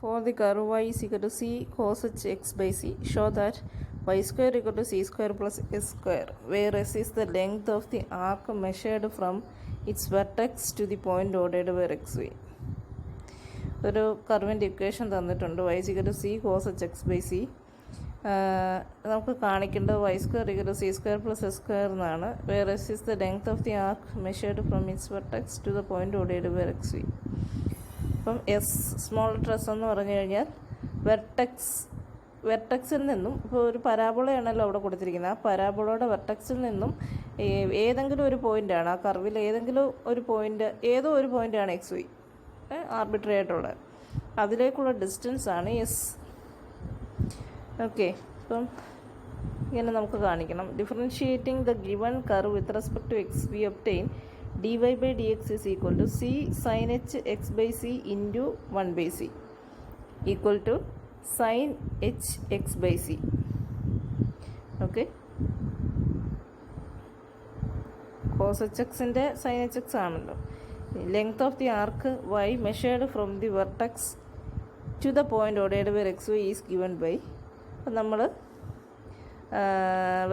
For the curve y is equal to c cos h x by c, show that y square equal to c square plus s square, where s is the length of the arc measured from its vertex to the point ordered by xy. ഒരു കർവിൻ്റെ equation തന്നിട്ടുണ്ട്. y is equal to c cos h x by c. നമുക്ക് കാണിക്കേണ്ടത് y square equal to c square plus s square എന്നാണ്. where s is the length of the arc measured from its vertex to the point ordered by xy. അപ്പം S small letter എന്ന് പറഞ്ഞു കഴിഞ്ഞാൽ വെർട്ടക്സിൽ നിന്നും ഇപ്പോൾ ഒരു പരാബോളയാണല്ലോ അവിടെ കൊടുത്തിരിക്കുന്നത്. ആ പരാബോളയുടെ വെർട്ടക്സിൽ നിന്നും ഏതെങ്കിലും ഒരു പോയിൻ്റാണ് ആ കർവിൽ ഏതെങ്കിലും ഒരു പോയിൻ്റ്, ഏതോ ഒരു പോയിൻ്റാണ് എക്സ് വൈ ആർബിട്രറി ആയിട്ടുള്ളത്, അതിലേക്കുള്ള ഡിസ്റ്റൻസ് ആണ് എസ്. ഓക്കെ, അപ്പം ഇങ്ങനെ നമുക്ക് കാണിക്കണം. Differentiating the given curve with respect to x we obtain dy by dx is equal to c sin h x by c into 1 by c equal to sin h x by c. Okay, cos h x ൻ്റെ sin h x ആണല്ലോ. Length of the arc y measured from the vertex to the point ordered by xy is given by, അപ്പം നമ്മൾ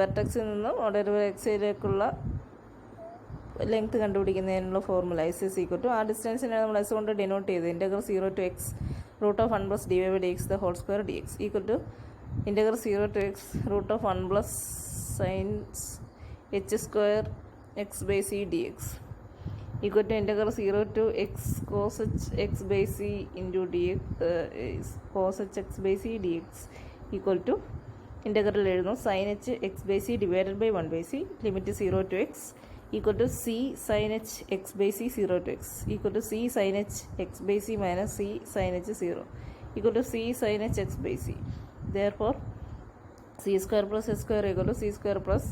വെർട്ടക്സിൽ നിന്നും ordered by xyയിലേക്കുള്ള length കണ്ടുപിടിക്കുന്നതിനുള്ള formula S is equal to ആ ഡിസ്റ്റൻസിനാണ് നമ്മൾ എസ് കൊണ്ട് ഡിനോട്ട് ചെയ്തത്. Integral 0 to x root of 1 plus dy by dx the whole square dx equal to integral 0 to x root of 1 plus sin h square x by c dx equal to integral 0 to x cos h x by c into dx cos h x by c dx equal to integral എഴുതുന്നു sin h x by c divided by 1 by c limit 0 to x equal to c sin h x by c 0 to x equal to c sin h x by c minus c sin h 0 equal to c sin h x by c. Therefore c square plus s square equal to c square plus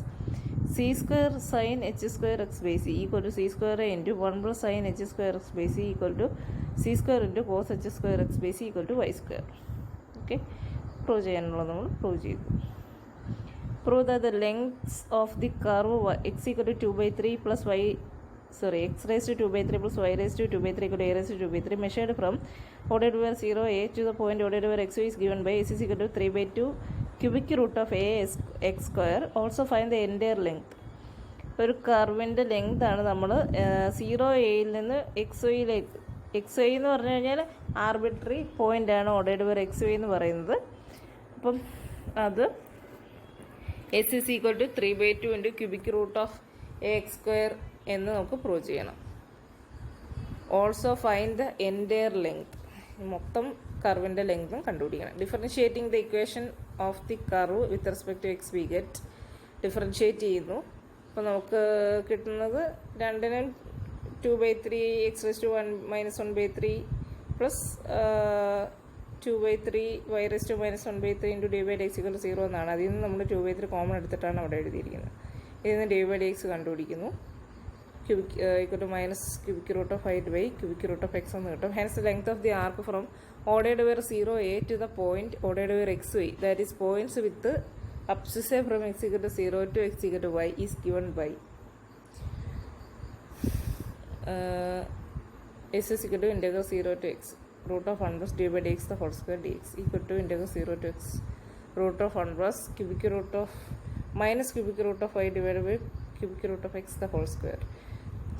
c square sin h square x by c equal to c square into 1 plus sin h square x by c equal to c square into cos h square x by c equal to y square. Okay, prove ചെയ്യാനുള്ളത് നമ്മൾ prove ചെയ്തു. Prove that the lengths of the curve x equal to 2 by 3 plus y, x raised to 2 by 3 plus y raised to 2 by 3 equal to a raised to 2 by 3 measured from ordered where 0 a to the point ordered where xy is given by s is equal to 3 by 2 cubic root of a x square. Also find the entire length. ഒരു കർവിൻ്റെ length ആണ് നമ്മൾ 0 എയിൽ നിന്ന് xyയിലേക്ക്, xy എന്ന് പറഞ്ഞു കഴിഞ്ഞാൽ arbitrary പോയിൻ്റാണ് ordered where xy എന്ന് പറയുന്നത്. അപ്പം അത് s is equal to 3 by 2 into cubic root of a x square എന്ന് നമുക്ക് പ്രൂവ് ചെയ്യണം. Also find the entire length, മൊത്തം കർവിൻ്റെ ലെങ്തും കണ്ടുപിടിക്കണം. Differentiating the equation of the curve with respect to x we get, differentiate ചെയ്യുന്നു. അപ്പോൾ നമുക്ക് കിട്ടുന്നത് രണ്ടിനും 2 by 3 x raised to 1 minus 1 by 3 plus 2 by 3 y raised to minus 1 by 3 into dy by dx equal to 0 എന്നാണ്. അതിൽ നിന്ന് നമ്മൾ 2 by 3 common എടുത്തിട്ടാണ് അവിടെ എഴുതിയിരിക്കുന്നത്. ഇതിൽ നിന്ന് dy by dx കണ്ടുപിടിക്കുന്നു. Cubic equal to minus cubic root of 8 by cubic root of x എന്ന് കിട്ടും. Hence length of the arc from ordered where 0 a to the point ordered where xy, that is points with abscissa from x equal to 0 to x equal to y is given by s is equal to integral 0 to x root of 1 plus dy by dx the whole square dx equal to integral 0 to x root of 1 plus cubic root of minus cubic root of y divided by cubic root of x the whole square.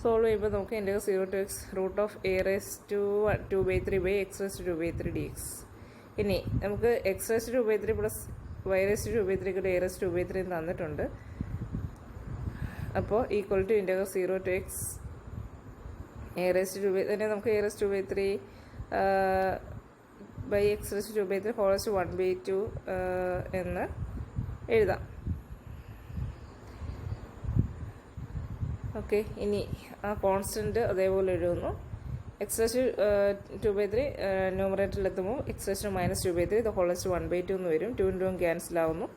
Solve ചെയ്യുമ്പോൾ നമുക്ക് integral 0 to x root of a raised to 2 by 3 by x raised to 2 by 3 dx. ഇനി നമുക്ക് x raised to 2 by 3 plus y raised to 2 by 3 ക്ക് a raised to 2 by 3 തന്നിട്ടുണ്ട്. അപ്പോൾ equal to integral 0 to x a raised to 2 by തന്നെ നമുക്ക് a raised to 2 by 3 by x raise to 2 by 3 whole raise to 1 by 2 എന്ന് എഴുതാം. Okay, ഇനി ആ constant അതേപോലെ എഴുതുന്നു. എക്സ് റേസ് ടു 2 by 3 ന്യൂമറേറ്ററിലെത്തുമ്പോൾ x raise to minus 2 by 3 ഇത് ഹോൾ റേസ് ടു 1 by 2 എന്ന് വരും. 2 × 2 ക്യാൻസൽ ആവുന്നു.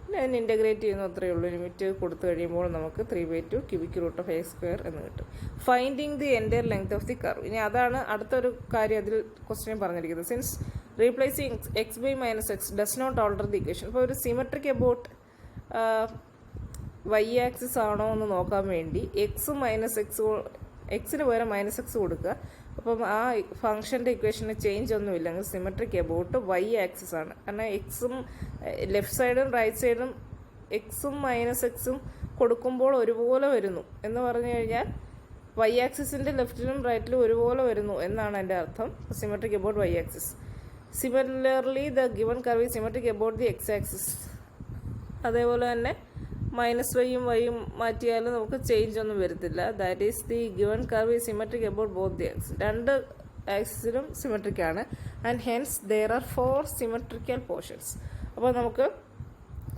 പിന്നെ അതിന് ഇൻ്റഗ്രേറ്റ് ചെയ്യുന്നു, അത്രയേ ഉള്ളൂ. ലിമിറ്റ് കൊടുത്തു കഴിയുമ്പോൾ നമുക്ക് 3 by 2 cubic root of a square എന്ന് കിട്ടും. Finding the entire length of the curve. ഇനി അതാണ് അടുത്തൊരു കാര്യം അതിൽ ക്വസ്റ്റ്യൻ പറഞ്ഞിരിക്കുന്നത്. Since replacing x by minus x does not alter the equation. അപ്പോൾ ഒരു സിമെട്രിക് അബൌട്ട് വൈ ആക്സിസ് ആണോ എന്ന് നോക്കാൻ വേണ്ടി എക്സ് മൈനസ് എക്സ് എക്സിന് പകരം മൈനസ് എക്സ് കൊടുക്കുക. അപ്പം ആ ഫംഗ്ഷൻ്റെ ഇക്വേഷന് ചേഞ്ച് ഒന്നുമില്ല, അങ്ങ് സിമെട്രിക് എബൌട്ട് വൈ ആക്സിസ് ആണ്. കാരണം എക്സും ലെഫ്റ്റ് സൈഡും റൈറ്റ് സൈഡും എക്സും മൈനസ് എക്സും കൊടുക്കുമ്പോൾ ഒരുപോലെ വരുന്നു എന്ന് പറഞ്ഞു കഴിഞ്ഞാൽ വൈ ആക്സിസിൻ്റെ ലെഫ്റ്റിലും റൈറ്റിലും ഒരുപോലെ വരുന്നു എന്നാണ് എൻ്റെ അർത്ഥം. Symmetric about y axis. Similarly the given curve is symmetric about the x axis. അതേപോലെ തന്നെ മൈനസ് വൈയും വൈയും മാറ്റിയാലും നമുക്ക് ചേഞ്ച് ഒന്നും വരത്തില്ല. That is the given curve is symmetric about both the axis. രണ്ട് ആക്സിസിലും സിമെട്രിക് ആണ്. And hence there are 4 symmetrical portions. അപ്പോൾ നമുക്ക്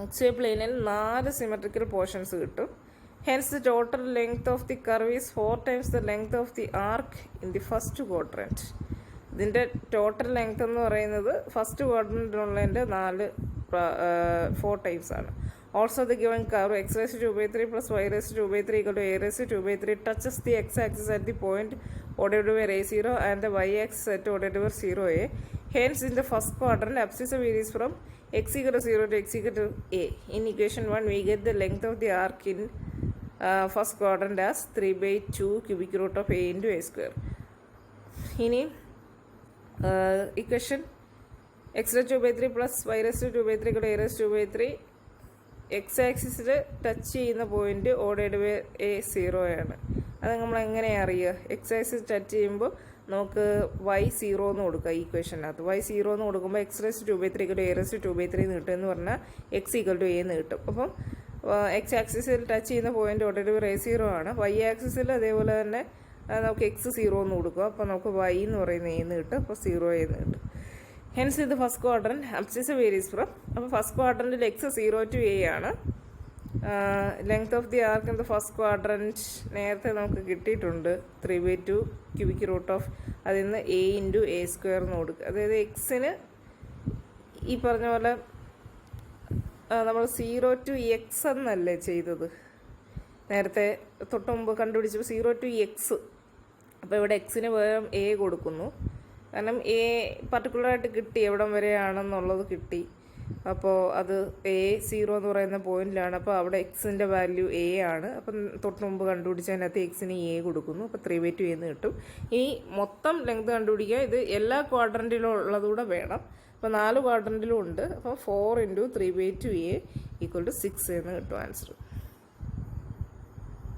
എക്സ് വൈ പ്ലെയിനിൽ 4 സിമെട്രിക്കൽ പോർഷൻസ് കിട്ടും. Hence the total length of the curve is 4 times the length of the arc in the first quadrant. ഇതിൻ്റെ total length എന്ന് പറയുന്നത് first ക്വാഡ്രൻറ്റിലുള്ളതിൻ്റെ 4 times ആണ്. Also the given curve x raise to 2/3 plus y raise to 2/3 equal to a raise to 2/3 touches the x axis at the point O/A0 and the y axis at O/0a. Hence in the first quadrant abscissa varies from x equal to 0 to x equal to a. In equation 1 we get the length of the arc in first quadrant as 3/2 cubic root of a into a square. ഇനി equation x raise 2/3 plus y raise to 2/3 കൂടെ a raise 2/3 x ആക്സിസിൽ touch ചെയ്യുന്ന point O/A0 ആണ്. അത് നമ്മൾ എങ്ങനെയാണ് അറിയുക? X axis touch ചെയ്യുമ്പോൾ നമുക്ക് y 0 എന്ന് കൊടുക്കുക. ഈ ഇക്വേഷനകത്ത് y 0 എന്ന് കൊടുക്കുമ്പോൾ എക്സ് റേസ് 2/3 കൂടെ എ റേസ് 2/3 എന്ന് കിട്ടും എന്ന് പറഞ്ഞാൽ എക്സ് ഈക്വൽ ടു എ എന്ന് കിട്ടും. അപ്പം എക്സ് ആക്സിസിൽ ടച്ച് ചെയ്യുന്ന പോയിന്റ് O/A0 ആണ്. വൈ ആക്സിസിൽ അതേപോലെ തന്നെ നമുക്ക് എക്സ് 0 എന്ന് കൊടുക്കുക. അപ്പോൾ നമുക്ക് y എന്ന് പറയുന്ന എ എന്ന് കിട്ടും. അപ്പോൾ 0 എന്ന് കിട്ടും. ഹെൻസ് ഇത് ഫസ്റ്റ് ക്വാഡ്രൻറ്റ് അബ്സിസ് വേരീസ് ഫ്രം. അപ്പോൾ ഫസ്റ്റ് ക്വാഡ്രൻറ്റിൽ എക്സ് 0 to a ആണ്. Length of the arc in the first quadrant നേരത്തെ നമുക്ക് കിട്ടിയിട്ടുണ്ട് 3/2 ക്യൂബിക് റൂട്ട് ഓഫ് അതിൽ നിന്ന് a ഇൻറ്റു a സ്ക്വയർ എന്ന് കൊടുക്കുക. അതായത് എക്സിന് ഈ പറഞ്ഞ പോലെ നമ്മൾ 0 to x എന്നല്ലേ ചെയ്തത് നേരത്തെ തൊട്ട് മുമ്പ് കണ്ടുപിടിച്ചപ്പോൾ 0 to x. അപ്പോൾ ഇവിടെ എക്സിന് പകരം a കൊടുക്കുന്നു. കാരണം a പർട്ടിക്കുലറായിട്ട് കിട്ടി, എവിടം വരെയാണെന്നുള്ളത് കിട്ടി. അപ്പോൾ അത് A0 എന്ന് പറയുന്ന പോയിന്റിലാണ്. അപ്പോൾ അവിടെ എക്സിൻ്റെ വാല്യൂ a ആണ്. അപ്പം തൊട്ട് മുമ്പ് കണ്ടുപിടിച്ചതിനകത്ത് എക്സിന് a കൊടുക്കുന്നു. അപ്പോൾ 3/2 എന്ന് കിട്ടും. ഈ മൊത്തം ലെങ്ത് കണ്ടുപിടിക്കുക. ഇത് എല്ലാ ക്വാഡ്രൻറ്റിലും ഉള്ളതുകൂടെ വേണം. അപ്പോൾ 4 ക്വാഡ്രൻറ്റിലും ഉണ്ട്. അപ്പോൾ 4 × 3/2a = 6 എന്ന് കിട്ടും ആൻസർ.